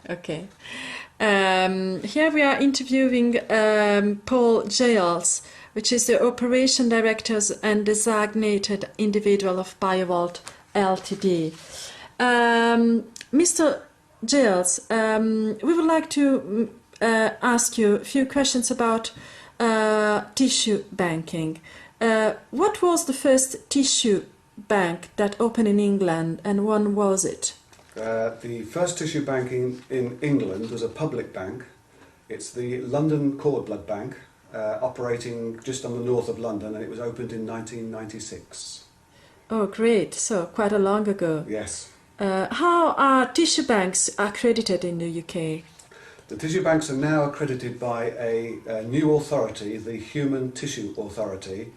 Okay. Here we are interviewing Paul Giles, which is the Operation Director and Designated Individual of BioVault Ltd. Mr. Giles, we would like to ask you a few questions about tissue banking. What was the first tissue bank that opened in England, and when was it? The first tissue bank in England was a public bank. It's the London Cord Blood Bank, operating just on the north of London, and it was opened in 1996. Oh, great. So, quite a long ago. Yes. How are tissue banks accredited in the UK? The tissue banks are now accredited by a new authority, the Human Tissue Authority,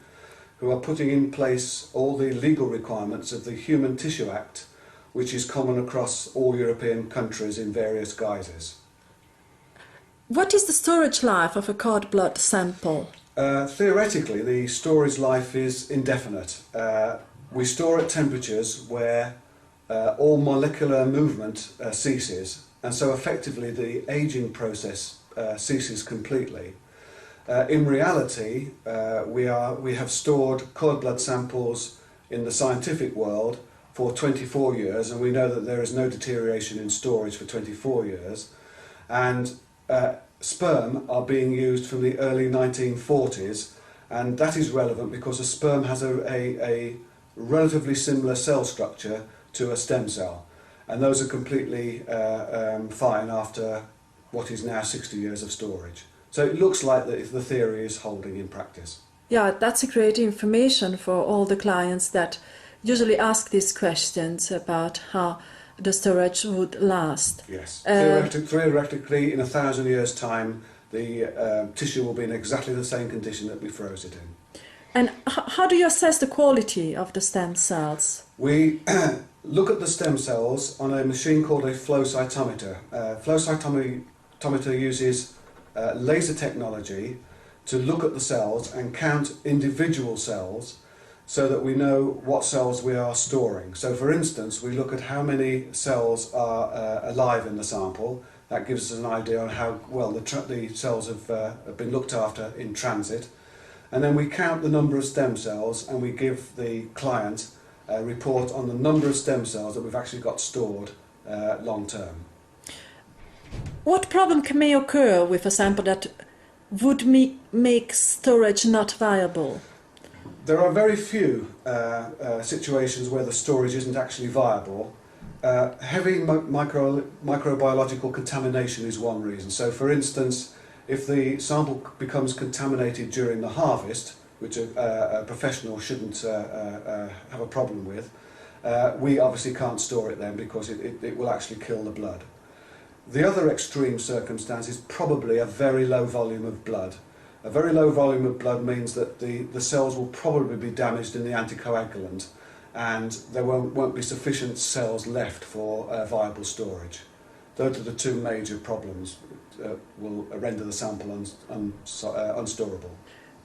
who are putting in place all the legal requirements of the Human Tissue Act, which is common across all European countries in various guises. What is the storage life of a cord blood sample? Theoretically, the storage life is indefinite. We store at temperatures where all molecular movement ceases, and so effectively the aging process ceases completely. In reality, we have stored cord blood samples in the scientific world for 24 years, and we know that there is no deterioration in storage for 24 years. And sperm are being used from the early 1940s, and that is relevant because a sperm has a relatively similar cell structure to a stem cell, and those are completely fine after what is now 60 years of storage. So it looks like that the theory is holding in practice. Yeah, that's a great information for all the clients that usually ask these questions about how the storage would last. Yes. Theoretically, in 1,000 years' time, the tissue will be in exactly the same condition that we froze it in. And how do you assess the quality of the stem cells? We look at the stem cells on a machine called a flow cytometer. Flow cytometer uses laser technology to look at the cells and count individual cells so that we know what cells we are storing. So for instance, we look at how many cells are alive in the sample. That gives us an idea on how well the cells have been looked after in transit. And then we count the number of stem cells, and we give the client a report on the number of stem cells that we've actually got stored long term. What problem may occur with a sample that would make storage not viable? There are very few situations where the storage isn't actually viable. Heavy microbiological contamination is one reason. So for instance, if the sample becomes contaminated during the harvest, which a professional shouldn't have a problem with, we obviously can't store it then because it will actually kill the blood. The other extreme circumstance is probably a very low volume of blood. A very low volume of blood means that the cells will probably be damaged in the anticoagulant, and there won't be sufficient cells left for viable storage. Those are the two major problems will render the sample unstorable.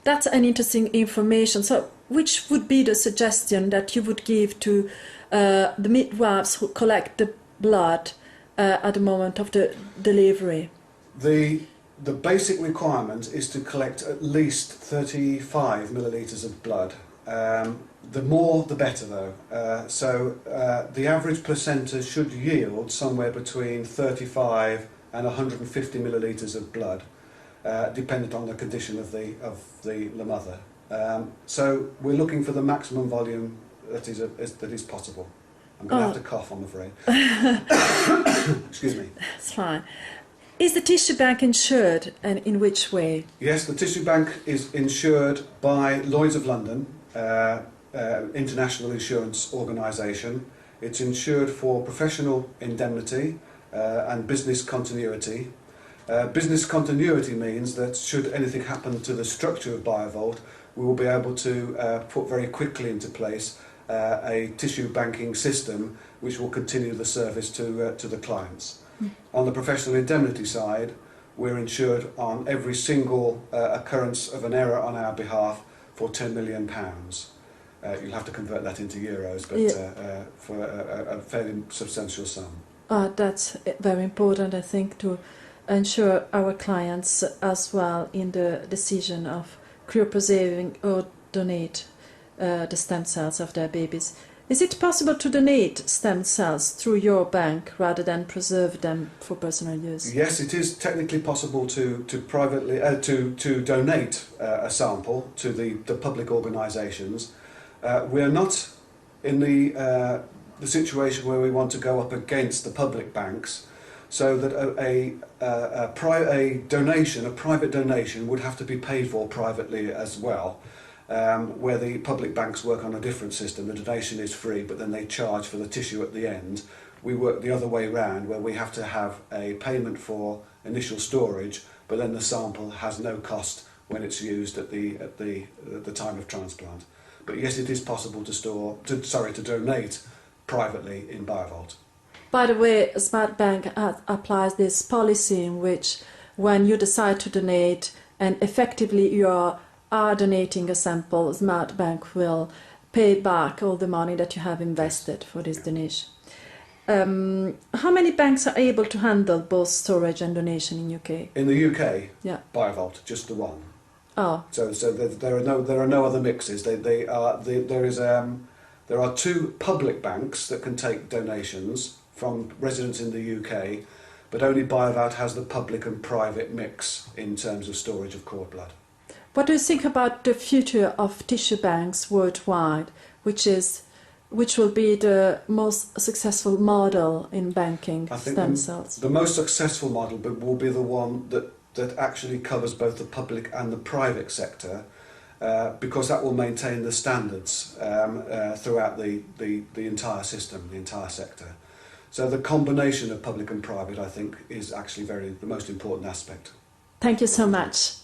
That's an interesting information. So which would be the suggestion that you would give to the midwives who collect the blood at the moment of the delivery? The basic requirement is to collect at least 35 millilitres of blood. The more the better though. So the average placenta should yield somewhere between 35 and 150 millilitres of blood, dependent on the condition of the mother. So we're looking for the maximum volume that is possible. I'm going to have to cough, I'm afraid. Excuse me. That's fine. Is the tissue bank insured, and in which way? Yes, the tissue bank is insured by Lloyd's of London, international insurance organisation. It's insured for professional indemnity and business continuity. Business continuity means that should anything happen to the structure of BioVault, we will be able to put very quickly into place a tissue banking system which will continue the service to the clients. On the professional indemnity side, we're insured on every single occurrence of an error on our behalf for £10 million. You'll have to convert that into euros, but for a fairly substantial sum. That's very important, I think, to ensure our clients as well in the decision of cryopreserving or donate the stem cells of their babies. Is it possible to donate stem cells through your bank rather than preserve them for personal use? Yes, it is technically possible to privately to donate a sample to the public organisations. We are not in the situation where we want to go up against the public banks, so that a private donation would have to be paid for privately as well. Where the public banks work on a different system. The donation is free, but then they charge for the tissue at the end. We work the other way round, where we have to have a payment for initial storage, but then the sample has no cost when it's used at the time of transplant. But yes, it is possible to donate privately in BioVault. By the way, SmartBank applies this policy in which when you decide to donate and effectively you are donating a sample, SmartBank will pay back all the money that you have invested for this donation. How many banks are able to handle both storage and donation in UK? In the UK, yeah, BioVault, just the one. Oh, so there are no other mixes. There are two public banks that can take donations from residents in the UK, but only BioVault has the public and private mix in terms of storage of cord blood. What do you think about the future of tissue banks worldwide, which will be the most successful model in banking stem cells? The most successful model will be the one that actually covers both the public and the private sector, because that will maintain the standards throughout the entire system, the entire sector. So the combination of public and private, I think, is actually the most important aspect. Thank you so much.